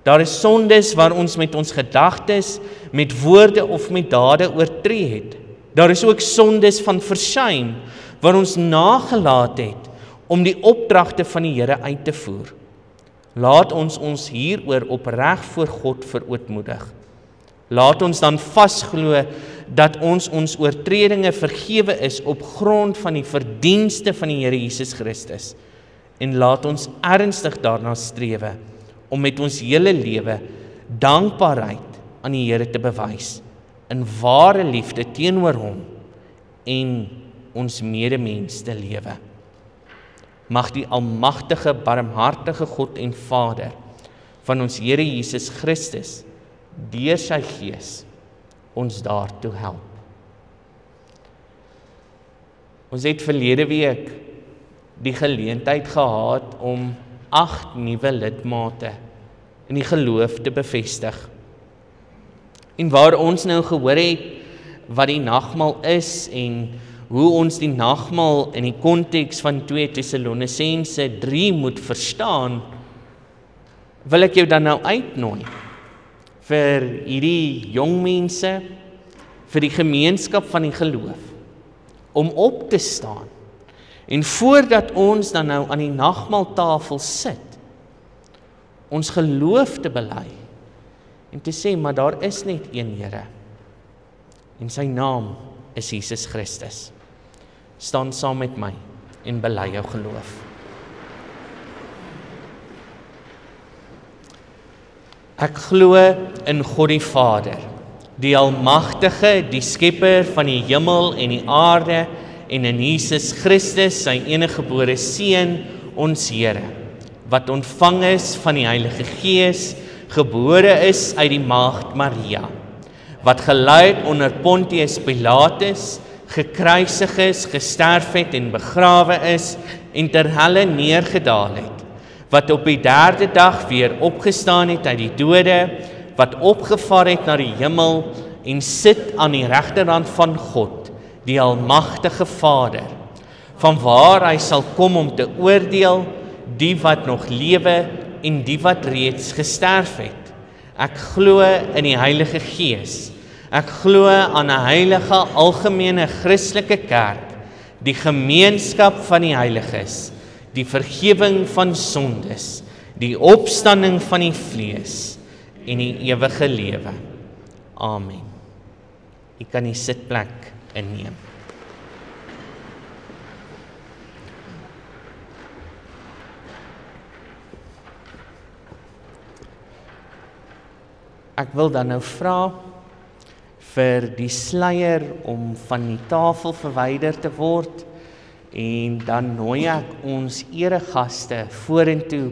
Daar is sondes waar ons met ons gedagtes, met woorde of met dade oortree het. Daar is ook sondes van versuim, waar ons nagelaat het om die opdragte van die Here uit te voer. Laat ons hieroor opreg voor God verootmoedig. Laat ons dan vasglo dat ons oortredinge vergewe is op grond van die verdienste van die Here Jesus Christus. En laat ons ernstig daarna strewe om met ons hele lewe dankbaarheid aan die Here te bewys, in ware liefde teenoor hom en ons medemens te lewe. Mag die almagtige, barmhartige God en Vader van ons Here Jesus Christus deur sy Gees ons daartoe help. Ons het verlede week die geleentheid gehad om 8 nuwe lidmate in die geloof te bevestig. En waar ons nou gehoor het wat die nagmaal is en hoe ons die nagmaal in die konteks van 2 Tessalonisense 3 moet verstaan, wil ek jou dan nou uitnooi vir hierdie jong mense, vir die gemeenskap van die geloof, om op te staan en voordat ons dan nou aan die nagmaaltafel sit, ons geloof te bely en te sê, maar daar is net een Here en sy naam is Jesus Christus. Staan saam met my en bely jou geloof. Ek glo in God die Vader, die Almagtige, die Skepper van die hemel en die aarde, en in Jesus Christus, sy eniggebore Seun, ons Here, wat ontvang is van die Heilige Gees, gebore is uit die maagd Maria, wat gelei onder Pontius Pilatus, gekruisig is, gesterf het en begrawe is, en ter helle neergedaal het, wat op die 3de dag weer opgestaan het uit die dode, wat opgevaar het na die hemel, en sit aan die regterhand van God, die Almagtige Vader, vanwaar hy sal kom om te oordeel, die wat nog lewe, en die wat reeds gesterf het. Ek glo in die Heilige Gees, ek glo aan 'n heilige algemene Christelike kerk, die gemeenskap van die heiliges, die vergifnis van sondes, die opstanding van die vlees en die ewige lewe. Amen. U kan die sitplek inneem. Ek wil dan nou vra vir die sluier om van die tafel verwyder te word en dan nooi ek ons eregaste vorentoe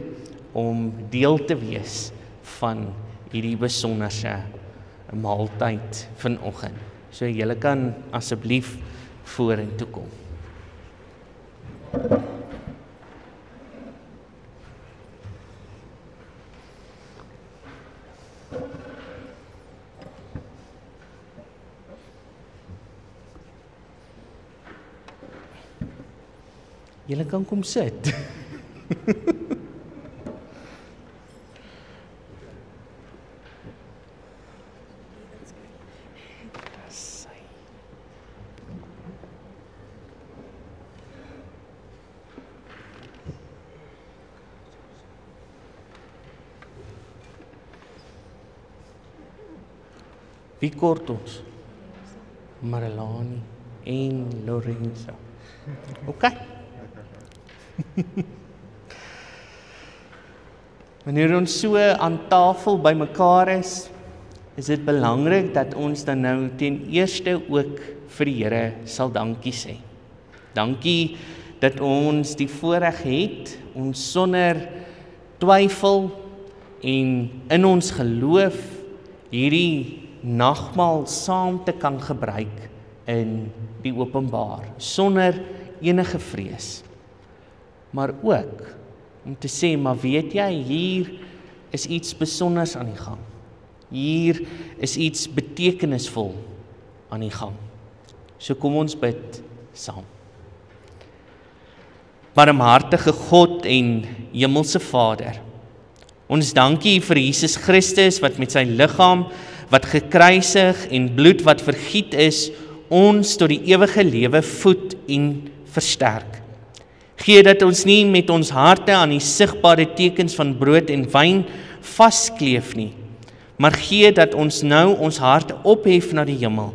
om deel te wees van hierdie besonderse maaltyd vanoggend. So julle kan asseblief vorentoe kom. Julle kan kom sit. Wie kort ons? Marilani en Lorenzo. OK. Wanneer ons so aan tafel bymekaar is dit belangrik dat ons dan nou ten eerste ook vir die Here sal dankie sê. Dankie dat ons die voorreg het, ons sonder twyfel en in ons geloof hierdie nagmaal saam te kan gebruik in die openbaar, sonder enige vrees. Maar ook om te sê, maar weet jy, hier is iets besonders aan die gang. Hier is iets betekenisvol aan die gang. So kom ons bid saam. Barmhartige God en hemelse Vader, ons dankie vir Jesus Christus wat met sy liggaam wat gekruisig en bloed wat vergiet is, ons tot die ewige lewe voed en versterk. Gee dat ons nie met ons harte aan die sigbare tekens van brood en wyn vaskleef nie, maar gee dat ons nou ons harte ophef na die hemel,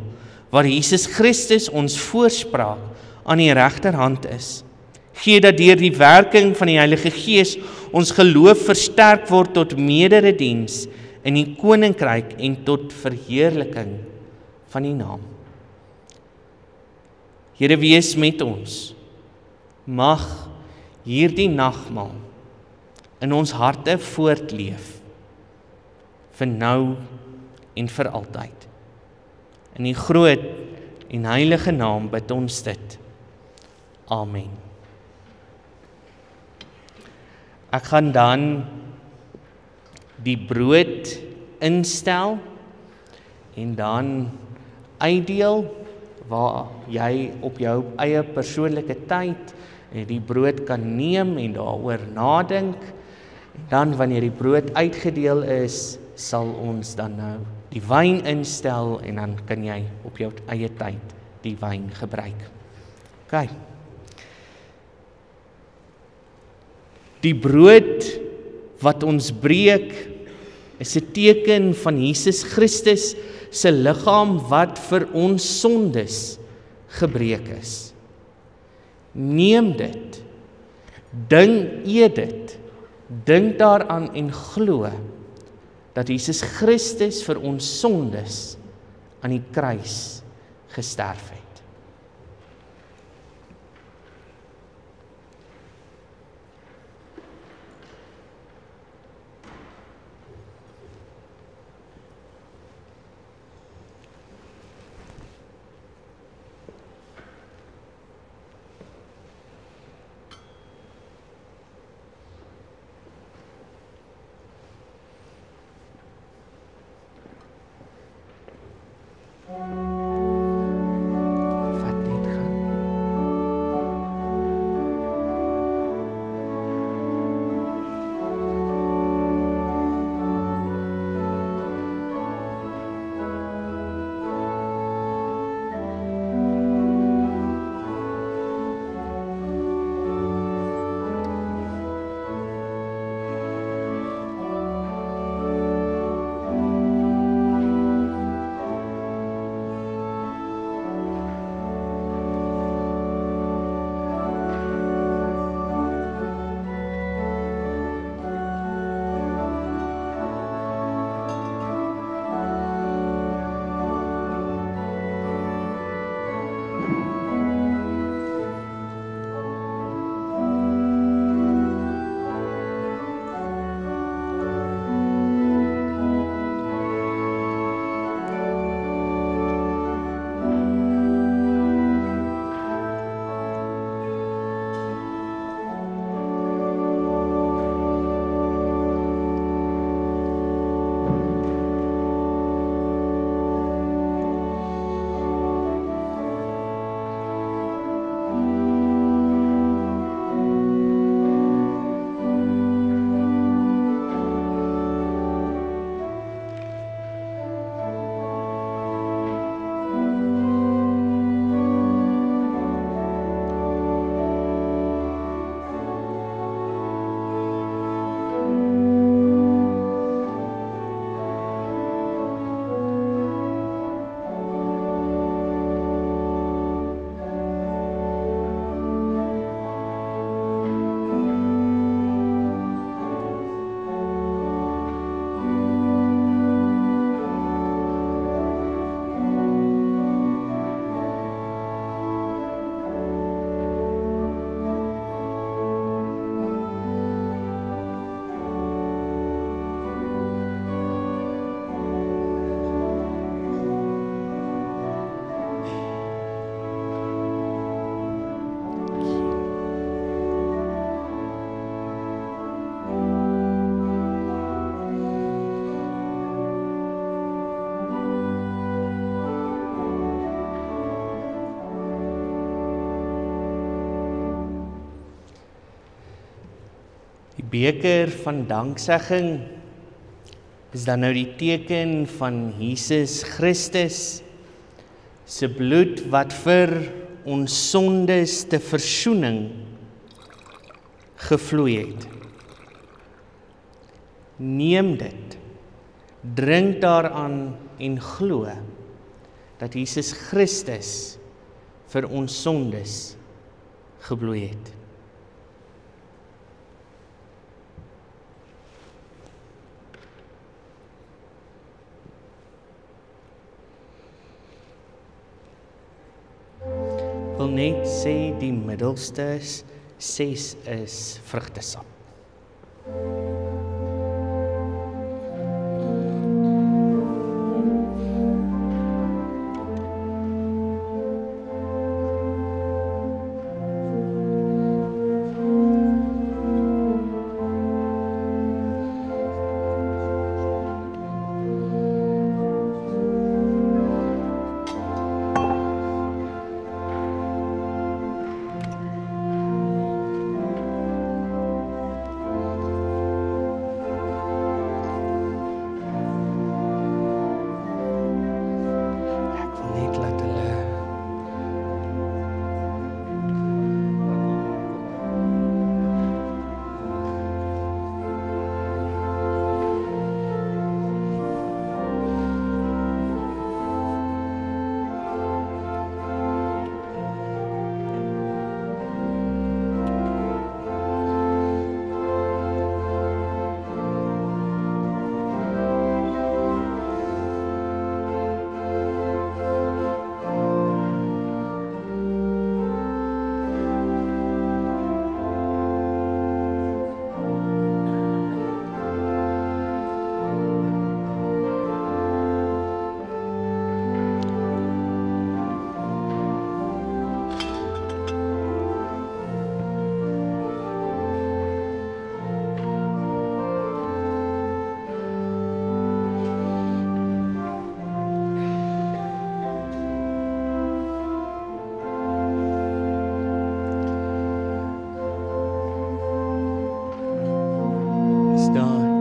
waar Jesus Christus ons voorspraak aan die regterhand is. Gee dat deur die werking van die Heilige Gees ons geloof versterk word tot mederediens in die koninkryk en tot verheerliking van die naam. Here, wees met ons. Mag hierdie nagmaal in ons harte voortleef, vir nou en vir altyd. In die groot en heilige naam bid ons dit. Amen. Ek gaan dan die brood instel en dan uitdeel, waar jy op jou eie persoonlike tyd die brood kan neem en daaroor nadink. En dan wanneer die brood uitgedeel is, sal ons dan nou die wyn instel en dan kan jy op jou eie tyd die wyn gebruik. OK. Die brood wat ons breek is 'n teken van Jesus Christus se liggaam wat vir ons sondes gebreek is. Neem dit, eet dit, dink daaraan en glo dat Jesus Christus vir ons sondes aan die kruis gesterf het. Die beker van danksegging is dan nou die teken van Jesus Christus se bloed wat vir ons sondes te versoening gevloei het. Neem dit, drink daaraan en glo dat Jesus Christus vir ons sondes gebloei het. Ek wil net sê die middelste 6 is vrugtesap.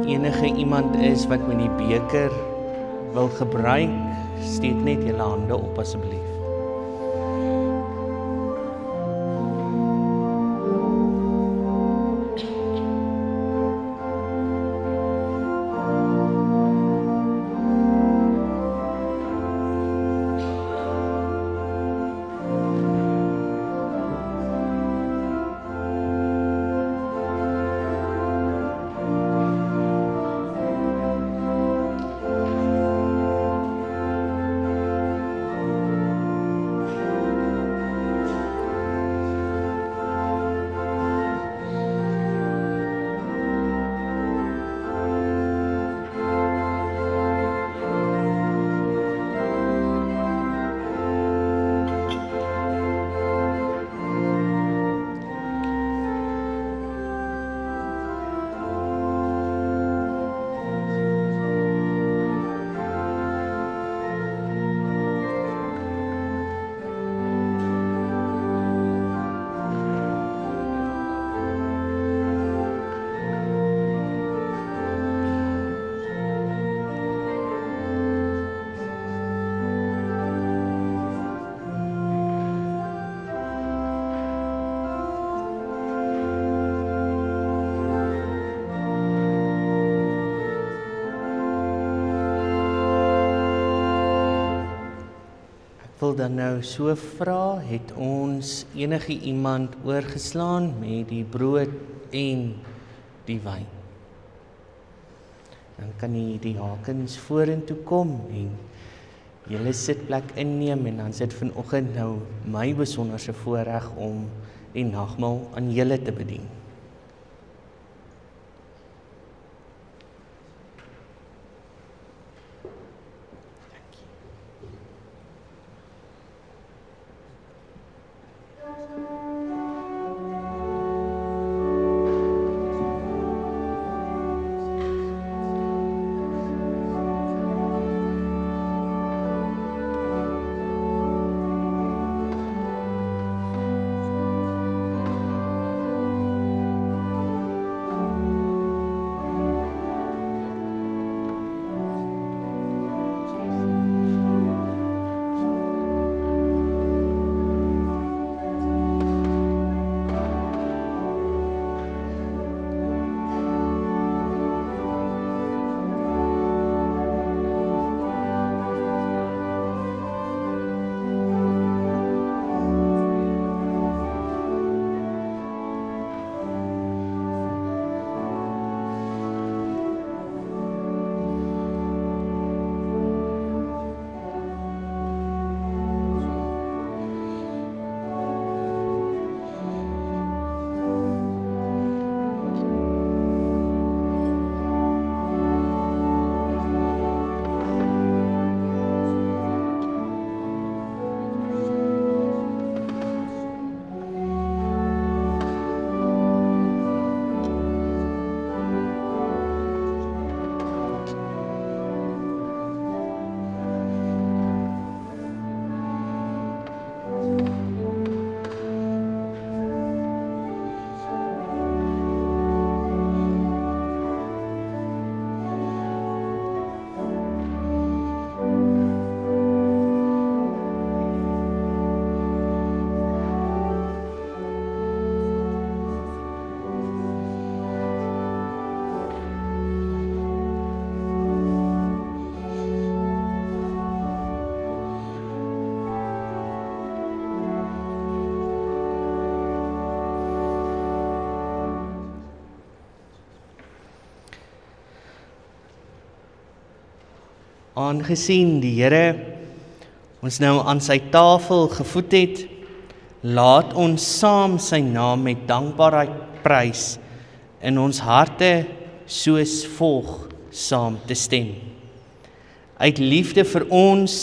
enige iemand is wat met die beker wil gebruik, steek net julle hande op asseblief. Ek wil dan nou so vra, het ons enige iemand oorgeslaan met die brood en die wyn? Dan kan jy die hakens vorentoe kom en julle sitplek inneem en dan sit vanoggend nou my besonderse voorreg om die nagmaal aan julle te bedien. Aangesien die Here ons nou aan sy tafel gevoed het, laat ons saam sy naam met dankbaarheid prys in ons harte soos volg saam te stem. Uit liefde vir ons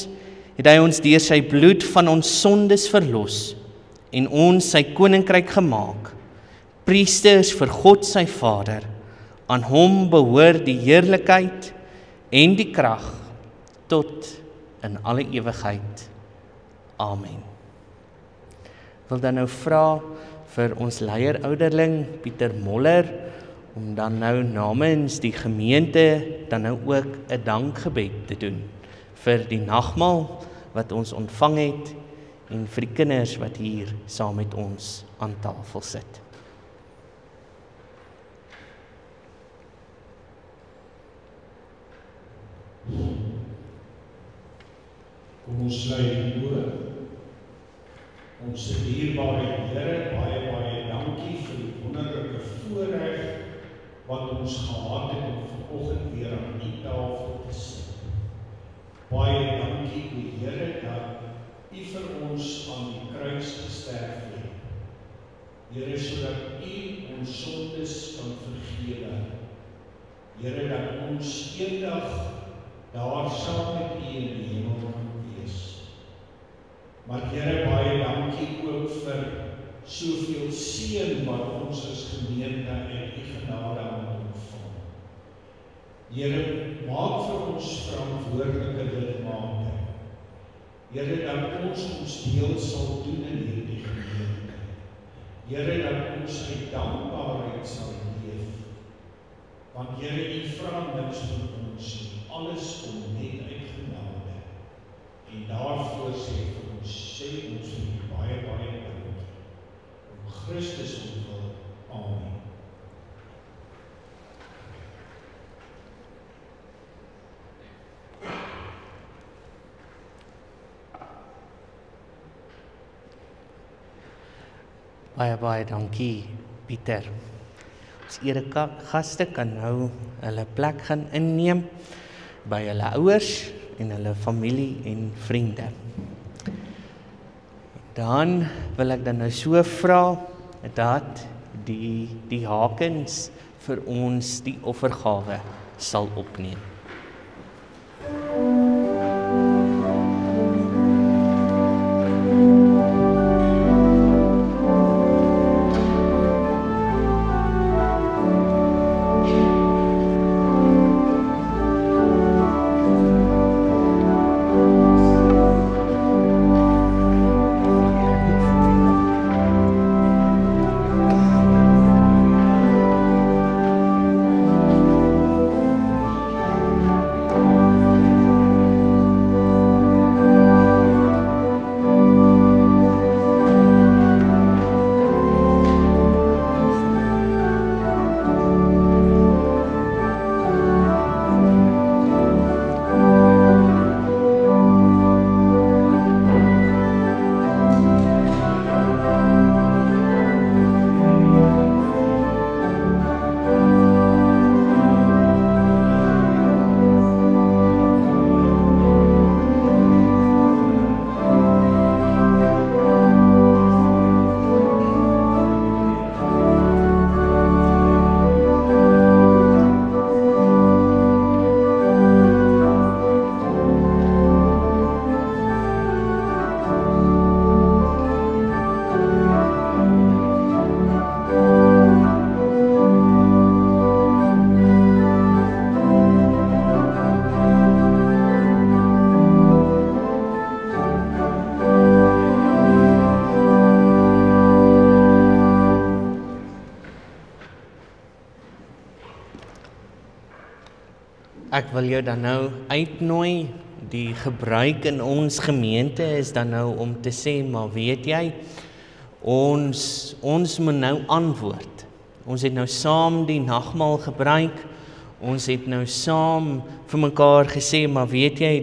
het hy ons deur sy bloed van ons sondes verlos en ons sy koninkryk gemaak, priesters vir God sy Vader. Aan hom behoort die heerlikheid en die krag tot in alle ewigheid. Amen. Ek wil dan nou vra vir ons leierouderling Pieter Moller om dan nou namens die gemeente dan nou ook 'n dankgebed te doen vir die nagmaal wat ons ontvang het en vir die kinders wat hier saam met ons aan tafel sit. Kom ons sluit die oë. Ons dierbare Here, baie dankie vir die wonderlike voorreg wat ons gehad het om vanoggend weer aan die tafel te sit. Baie dankie, o Here, dat U vir ons aan die kruis gesterf het. Here, sodat U ons sondes kan vergewe. Here, dat ons eendag daar saam met U in die hemel kan wees. Maar Here, baie dankie ook vir soveel seën wat ons as gemeente uit U genade aan ontvang. Here, maak vir ons verantwoordelike lidmate. Here, dat ons deel sal doen in hierdie gemeente. Here, dat ons uit dankbaarheid sal leef. Want Here, U vra niks van ons nie. Alles kom net uit genade. En daarvoor sê ons vir baie dankie. Om Christus ontwil. Amen. Baie dankie, Pieter. Ons eregaste kan nou hulle plek gaan inneem by hulle ouers en hulle familie en vriende. Dan wil ek dan nou so vra dat die Hakens vir ons die offergawe sal opneem. Ek wil jou dan nou uitnooi, die gebruik in ons gemeente is dan nou om te sê, maar weet jy, ons moet nou antwoord. Ons het nou saam die nagmaal gebruik, ons het nou saam vir mekaar gesê, maar weet jy,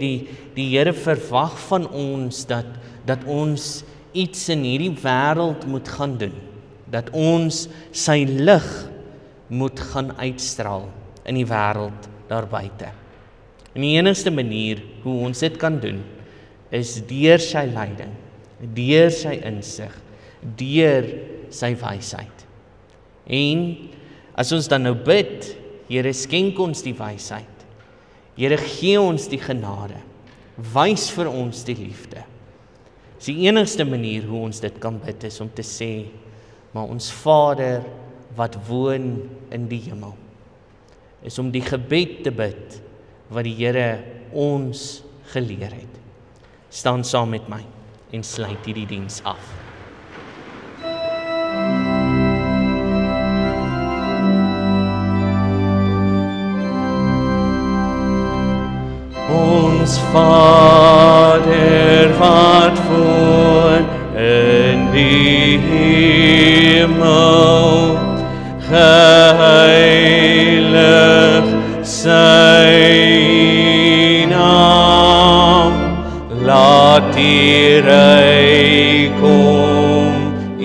die Here verwag van ons dat ons iets in hierdie wêreld moet gaan doen, dat ons sy lig moet gaan uitstraal in die wêreld daar buite. En die enigste manier hoe ons dit kan doen, is deur sy leiding, deur sy insig, deur sy wysheid. En as ons dan nou bid, Here skenk ons die wysheid, Here gee ons die genade, wys vir ons die liefde. Dis die enigste manier hoe ons dit kan bid, is om te sê, maar ons Vader wat woon in die hemel, is om die gebed te bid wat die Here ons geleer het. Staan saam met my en sluit hierdie diens af. Vader wat woon in die hemel, geheilig sy naam, laat die ryk kom, u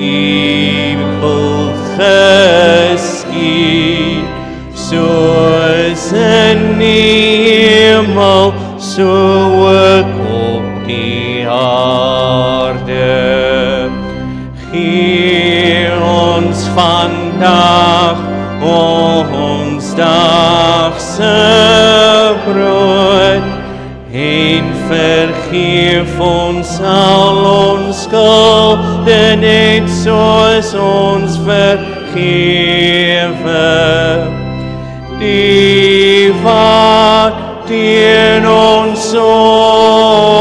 wil geskied, soos in die hemel, so ook op die aarde. Gee ons vandag ons dagse brood, en vergeef ons al ons skulde, net soos ons vergewe die wat teen ons sonde.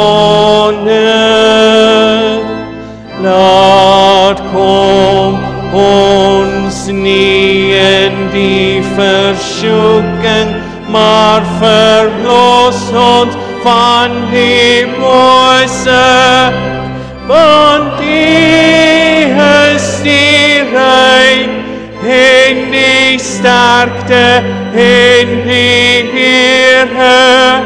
Laat kom ons nie in die versoeking, maar verlos ons van die bose, want die is die ryk en die sterkte en die Here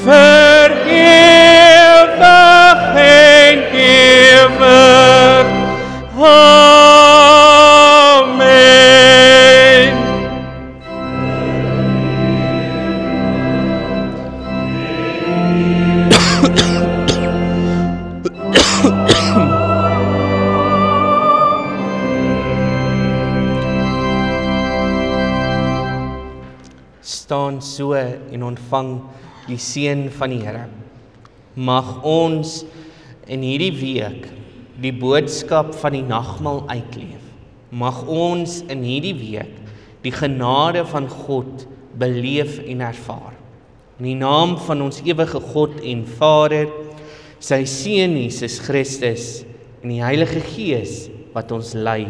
vir ewig en ewig. Amen. Staan so en ontvang die seën van die Here. Mag ons in hierdie week die boodskap van die nagmaal uitleef. Mag ons in hierdie week die genade van God beleef en ervaar. In die naam van ons ewige God en Vader, sy Seun Jesus Christus en die Heilige Gees wat ons lei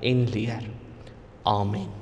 en leer. Amen.